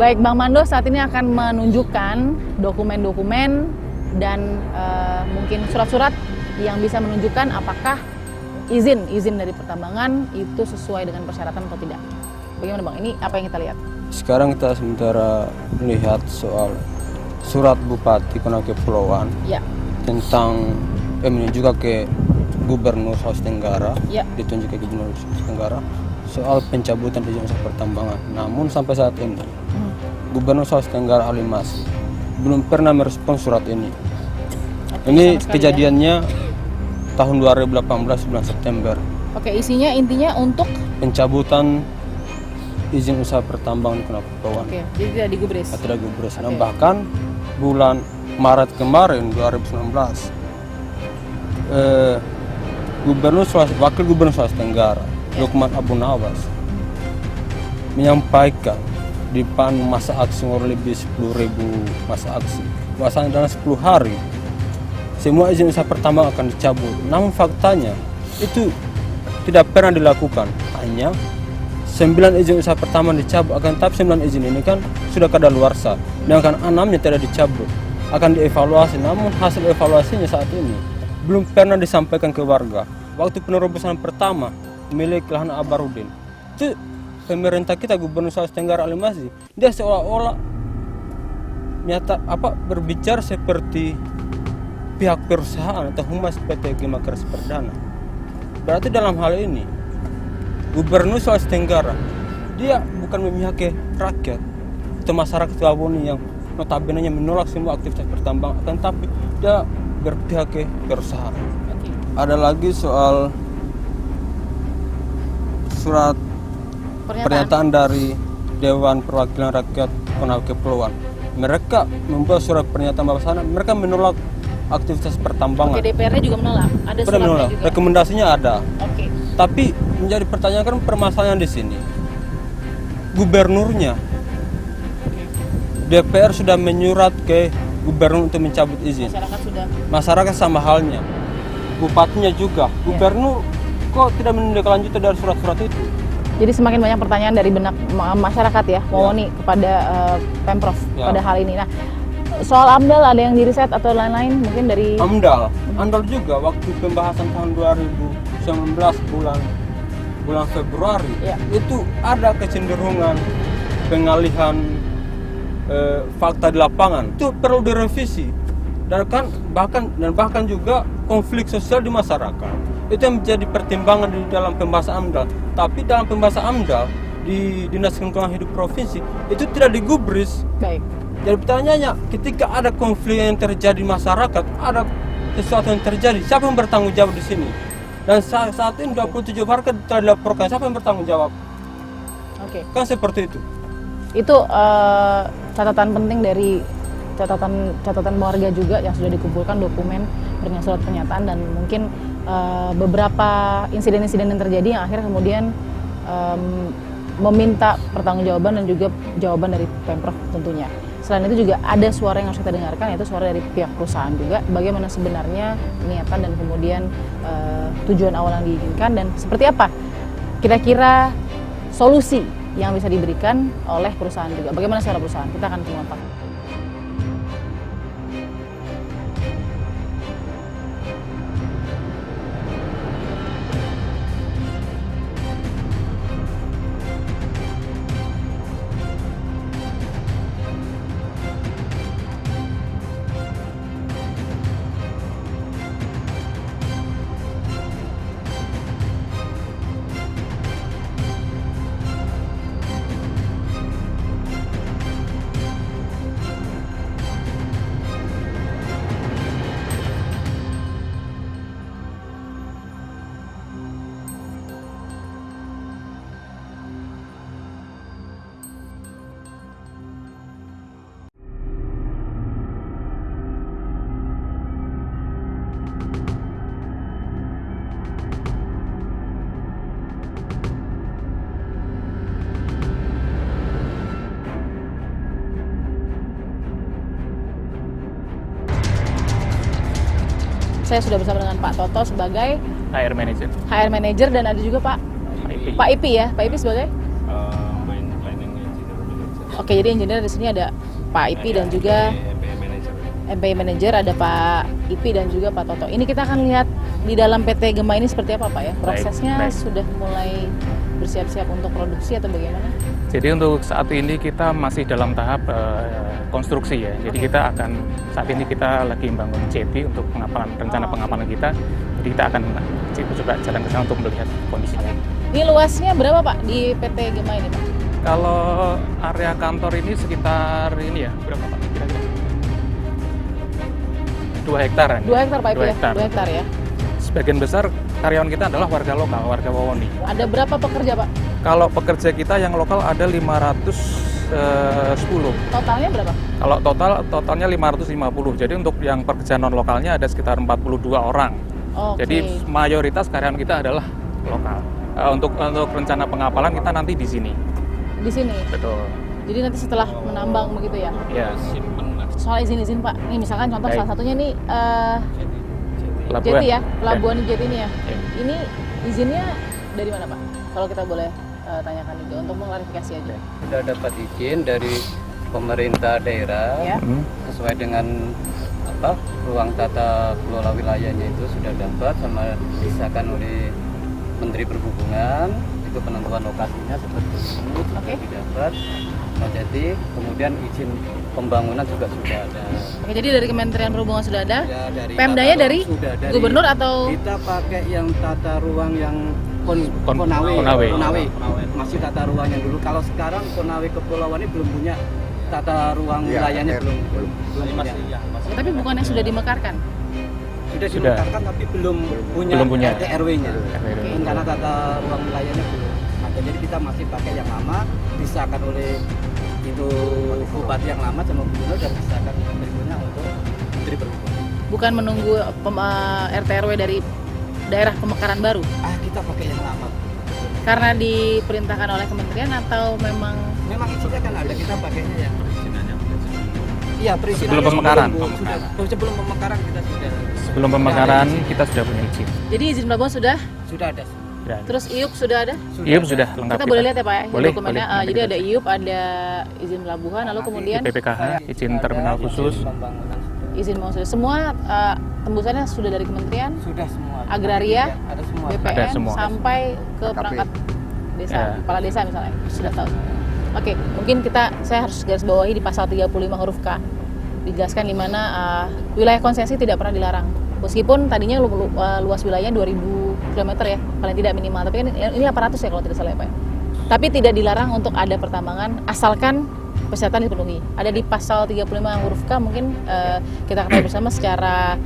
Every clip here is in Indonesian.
Baik, Bang Mando saat ini akan menunjukkan dokumen-dokumen dan mungkin surat-surat yang bisa menunjukkan apakah izin dari pertambangan itu sesuai dengan persyaratan atau tidak. Bagaimana Bang? Ini apa yang kita lihat? Sekarang kita sementara melihat soal surat Bupati Konawe Kepulauan Ya. tentang menunjuk ke Gubernur Sulawesi Tenggara, Ya. ditunjuk ke Gubernur Sulawesi Tenggara soal pencabutan izin usaha pertambangan. Namun sampai saat ini Gubernur Sulawesi Tenggara Ali Masih belum pernah merespon surat ini. Oke, Ini sama sekali kejadiannya tahun 2018 bulan September. Oke, intinya untuk Pencabutan izin usaha pertambangan di Konawe Kepulauan. oke, jadi tidak digubris. Tidak gubris. Oke. Bahkan bulan Maret kemarin 2019 Wakil Gubernur Sulawesi Tenggara Lukman Abu Nawas menyampaikan di depan masa aksi kurang lebih 10.000 masa aksi bahwasanya dalam 10 hari semua izin usaha pertambangan akan dicabut. Namun faktanya itu tidak pernah dilakukan. Hanya 9 izin usaha pertama dicabut, akan tapi 9 izin ini kan sudah kadaluarsa, sedangkan 6-nya tidak dicabut, akan dievaluasi. Namun hasil evaluasinya saat ini belum pernah disampaikan ke warga. Waktu penerobosan pertama milik lahan Abarudin, itu pemerintah kita Gubernur Sulawesi Tenggara Ali Masih, dia seolah-olah berbicara seperti pihak perusahaan atau humas PT Gemakers Perdana. Berarti dalam hal ini Gubernur Sulawesi Tenggara dia bukan memihak rakyat atau masyarakat Baboni yang notabene menolak semua aktivitas pertambangan, akan tapi dia berpihak ke perusahaan. Oke. Ada lagi soal surat pernyataan dari Dewan Perwakilan Rakyat Konawe Kepulauan. Mereka membuat surat pernyataan bahwa mereka menolak aktivitas pertambangan. Oke, DPR-nya juga menolak. Ada suratnya menolak. juga. Rekomendasinya ada. Oke. Tapi menjadi pertanyaan kan permasalahan di sini. Gubernurnya, DPR sudah menyurat ke gubernur untuk mencabut izin. Masyarakat sudah. Masyarakat sama halnya. Bupatinya juga. Gubernur kok tidak menindaklanjuti dari surat-surat itu? Jadi semakin banyak pertanyaan dari benak masyarakat ya, Mawoni kepada Pemprov pada hal ini. Nah, soal AMDAL ada yang diriset atau lain-lain mungkin dari AMDAL juga waktu pembahasan tahun 2019 bulan Februari itu ada kecenderungan pengalihan fakta di lapangan. Itu perlu direvisi dan bahkan juga konflik sosial di masyarakat. Itu yang menjadi pertimbangan di dalam pembahasan AMDAL. Tapi dalam pembahasan AMDAL di Dinas Lingkungan Hidup Provinsi itu tidak digubris. Baik. Jadi pertanyaannya, ketika ada konflik yang terjadi di masyarakat, ada sesuatu yang terjadi, siapa yang bertanggung jawab di sini? Dan saat ini 27 warga telah dilaporkan, siapa yang bertanggung jawab? Oke. Kan seperti itu. Itu catatan penting dari catatan warga juga yang sudah dikumpulkan dokumen surat pernyataan dan mungkin beberapa insiden-insiden yang terjadi yang akhirnya kemudian meminta pertanggungjawaban dan juga jawaban dari Pemprov tentunya. Selain itu juga ada suara yang harus kita dengarkan, yaitu suara dari pihak perusahaan juga, bagaimana sebenarnya niatan dan kemudian tujuan awal yang diinginkan dan seperti apa kira-kira solusi yang bisa diberikan oleh perusahaan juga. Bagaimana suara perusahaan? Kita akan tunggu apa. Saya sudah bersama dengan Pak Toto sebagai HR Manager. HR Manager dan ada juga Pak IP. Ipi ya. Pak Ipi sebagai Oke, jadi engineer di sini ada Pak Ipi dan juga MPI Manager, ada Pak Ipi dan juga Pak Toto. Ini kita akan lihat di dalam PT Gema ini seperti apa Pak ya? Prosesnya Baik. sudah mulai bersiap-siap untuk produksi atau bagaimana? Jadi untuk saat ini kita masih dalam tahap konstruksi ya. Jadi kita akan saat ini kita lagi membangun JP untuk rencana pengapalan kita. Jadi kita akan coba jalan ke sana untuk melihat kondisinya. Ini luasnya berapa Pak di PT Gema ini Pak? Kalau area kantor ini sekitar ini ya berapa Pak? Kira-kira 2 hektar. 2 hektar Pak Ipi 2 ya? hektar. 2 hektar ya. Sebagian besar karyawan kita adalah warga lokal, warga Wawoni. Ada berapa pekerja Pak? Kalau pekerja kita yang lokal ada 510. Totalnya berapa? Kalau totalnya 550. Jadi untuk yang pekerja non lokalnya ada sekitar 42 orang. Oke. Jadi mayoritas karyawan kita adalah lokal. Untuk rencana pengapalan kita nanti di sini. Di sini. Betul. Jadi nanti setelah menambang begitu ya? Ya. Soal izin-izin Pak, ini misalkan contoh Baik. salah satunya nih Pelabuhan. Jeti ya, pelabuhan Jeti ini ya. Ya. Ini izinnya dari mana Pak? Kalau kita boleh tanyakan juga untuk mengklarifikasi aja. Sudah dapat izin dari pemerintah daerah Ya. sesuai dengan ruang tata kelola wilayahnya itu sudah dapat sama disahkan oleh Menteri Perhubungan. Itu penentuan lokasinya seperti ini sudah Oke. didapat. Nah, jadi kemudian izin pembangunan juga sudah ada. Oke, jadi dari Kementerian Perhubungan sudah ada. Ya, dari Pemdanya tata- dari sudah dari gubernur atau kita pakai yang tata ruang yang Konawe. Konawe. Masih tata ruang yang dulu. Kalau sekarang Konawe Kepulauan ini belum punya tata ruang wilayahnya belum punya. tapi bukan yang sudah dimekarkan. Sudah Sudah. dimekarkan tapi belum punya, Belum punya. RT/RW-nya. RW. Rencana tata ruang wilayahnya belum ada. Jadi kita masih pakai yang lama, disahkan oleh itu bupati yang lama sama gubernur dan disahkan berikutnya untuk Menteri Perhubungan. Bukan menunggu RT/RW dari daerah pemekaran baru. Kita pakai yang lama. Karena diperintahkan oleh kementerian atau memang Memang izinnya kan ada, kita pakainya ya. Iya, perizinannya Sebelum pemekaran. Sebelum pemekaran kita sudah. Sebelum pemekaran kita sudah punya izin. jadi izin pelabuhan sudah, Sudah ada. Ya. terus IUP sudah ada? IUP sudah lengkap. Kita boleh lihat ya Pak ya Boleh, dokumennya. boleh. Jadi ada IUP, ada izin pelabuhan, lalu kemudian PPKH, izin terminal khusus. Pembangunan izin mau sudah. Semua tembusannya sudah dari kementerian, sudah semua. Agraria, Ada semua. BPN Ada semua. sampai ke perangkat desa, Ya. kepala desa misalnya sudah tahu. Oke, mungkin saya harus garis bawahi di pasal 35 huruf K dijelaskan di mana wilayah konsesi tidak pernah dilarang. Meskipun tadinya luas wilayahnya 2000 km ya, paling tidak minimal. Tapi kan ini 800 ya kalau tidak salah ya Pak. Tapi tidak dilarang untuk ada pertambangan asalkan kesehatan dipenuhi. Ada di pasal 35 huruf K mungkin kita ketahui bersama secara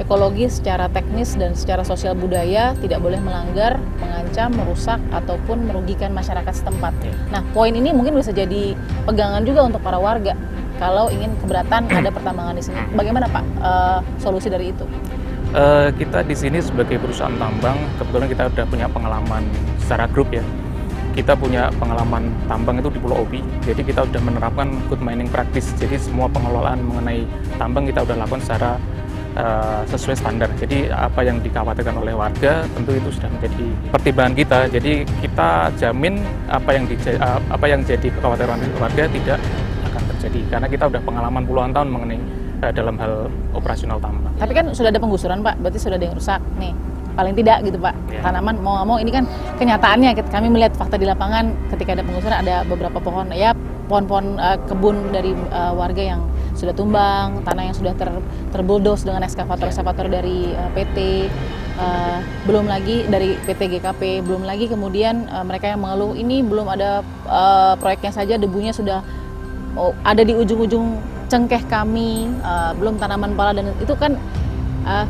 ekologi, secara teknis dan secara sosial budaya tidak boleh melanggar, mengancam, merusak ataupun merugikan masyarakat setempat. Nah, poin ini mungkin bisa jadi pegangan juga untuk para warga kalau ingin keberatan ada pertambangan di sini. Bagaimana Pak solusi dari itu? Kita di sini sebagai perusahaan tambang, kebetulan kita sudah punya pengalaman secara grup ya. Kita punya pengalaman tambang itu di Pulau Obi, jadi kita sudah menerapkan good mining practice. Jadi semua pengelolaan mengenai tambang kita sudah lakukan secara sesuai standar. Jadi apa yang dikhawatirkan oleh warga tentu itu sudah menjadi pertimbangan kita. Jadi kita jamin apa yang jadi kekhawatiran warga tidak akan terjadi karena kita sudah pengalaman puluhan tahun mengenai dalam hal operasional tambang. Tapi kan sudah ada penggusuran Pak, berarti sudah ada yang rusak nih. Paling tidak gitu Pak, Ya. tanaman mau nggak mau ini kan kenyataannya kami melihat fakta di lapangan ketika ada penggusuran ada beberapa pohon ya pohon-pohon kebun dari warga yang sudah tumbang, tanah yang sudah terbuldos dengan ekskavator dari PT, belum lagi dari PT GKP, belum lagi kemudian mereka yang mengeluh ini belum ada proyeknya saja debunya sudah ada di ujung-ujung cengkeh kami, belum tanaman pala dan itu kan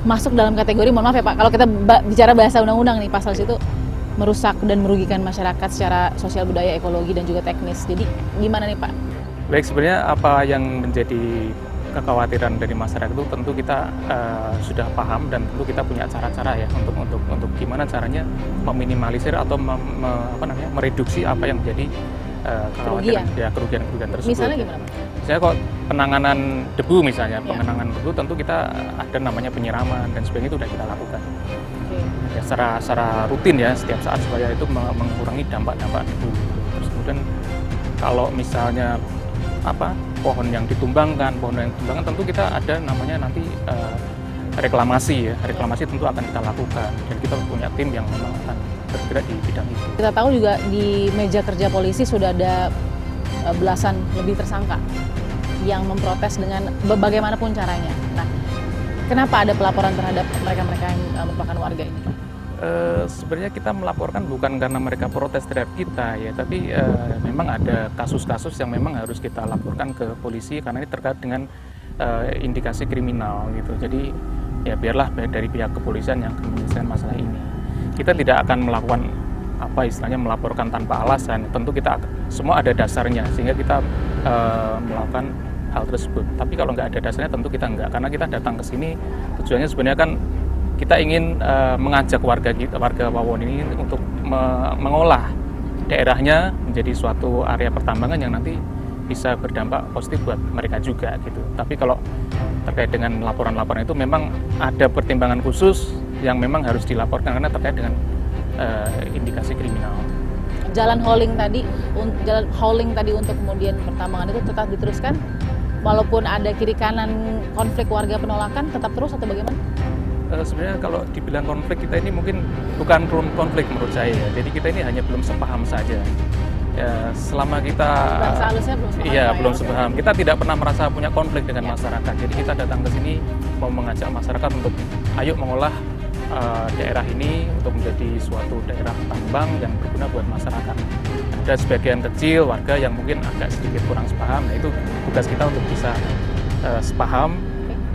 masuk dalam kategori, mohon maaf ya Pak, kalau kita bicara bahasa undang-undang nih pasal situ merusak dan merugikan masyarakat secara sosial budaya, ekologi dan juga teknis. Jadi gimana nih Pak? Baik, sebenarnya apa yang menjadi kekhawatiran dari masyarakat itu tentu kita sudah paham dan tentu kita punya cara-cara ya untuk gimana caranya meminimalisir atau mereduksi apa yang menjadi kerugian tersebut. Misalnya gimana Pak? Misalnya kok penanganan debu misalnya, penanganan debu tentu kita ada namanya penyiraman dan sebagainya itu sudah kita lakukan. Ya, secara rutin ya setiap saat supaya itu mengurangi dampak-dampak debu. Terus kemudian Kalau misalnya pohon yang ditumbangkan tentu kita ada namanya nanti reklamasi ya. Reklamasi tentu akan kita lakukan dan kita punya tim yang memang akan bergerak di bidang itu. Kita tahu juga di meja kerja polisi sudah ada belasan lebih tersangka yang memprotes dengan bagaimanapun caranya. Nah, kenapa ada pelaporan terhadap mereka-mereka yang merupakan warga ini, Pak? Sebenarnya kita melaporkan bukan karena mereka protes terhadap kita ya, tapi memang ada kasus-kasus yang memang harus kita laporkan ke polisi karena ini terkait dengan indikasi kriminal gitu. Jadi ya biarlah dari pihak kepolisian yang akan menyelesaikan masalah ini. Kita tidak akan melakukan istilahnya melaporkan tanpa alasan. Tentu kita semua ada dasarnya sehingga kita melakukan hal tersebut. Tapi kalau nggak ada dasarnya tentu kita nggak, karena kita datang ke sini tujuannya sebenarnya kan kita ingin mengajak warga Wawon ini untuk mengolah daerahnya menjadi suatu area pertambangan yang nanti bisa berdampak positif buat mereka juga gitu. Tapi kalau terkait dengan laporan-laporan itu memang ada pertimbangan khusus yang memang harus dilaporkan karena terkait dengan indikasi kriminal. Jalan hauling tadi untuk kemudian pertambangan itu tetap diteruskan walaupun ada kiri kanan konflik warga penolakan, tetap terus atau bagaimana? Sebenarnya kalau dibilang konflik, kita ini mungkin bukan belum konflik menurut saya ya. Jadi kita ini hanya belum sepaham saja. Ya, selama kita belum sepaham. Kita tidak pernah merasa punya konflik dengan masyarakat. Jadi kita datang ke sini mau mengajak masyarakat untuk ayo mengolah daerah ini untuk menjadi suatu daerah tambang yang berguna buat masyarakat. Ada sebagian kecil warga yang mungkin agak sedikit kurang sepaham. Nah, itu tugas kita untuk bisa sepaham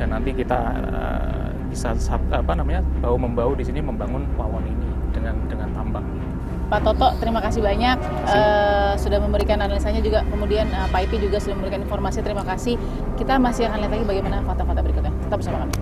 dan nanti kita bisa bahu membahu di sini membangun Wawon ini dengan tambang. Pak Toto, terima kasih banyak sudah memberikan analisanya juga. Kemudian Pak Ipi juga sudah memberikan informasi. Terima kasih. Kita masih akan lihat lagi bagaimana fakta-fakta berikutnya. Tetap bersama kami.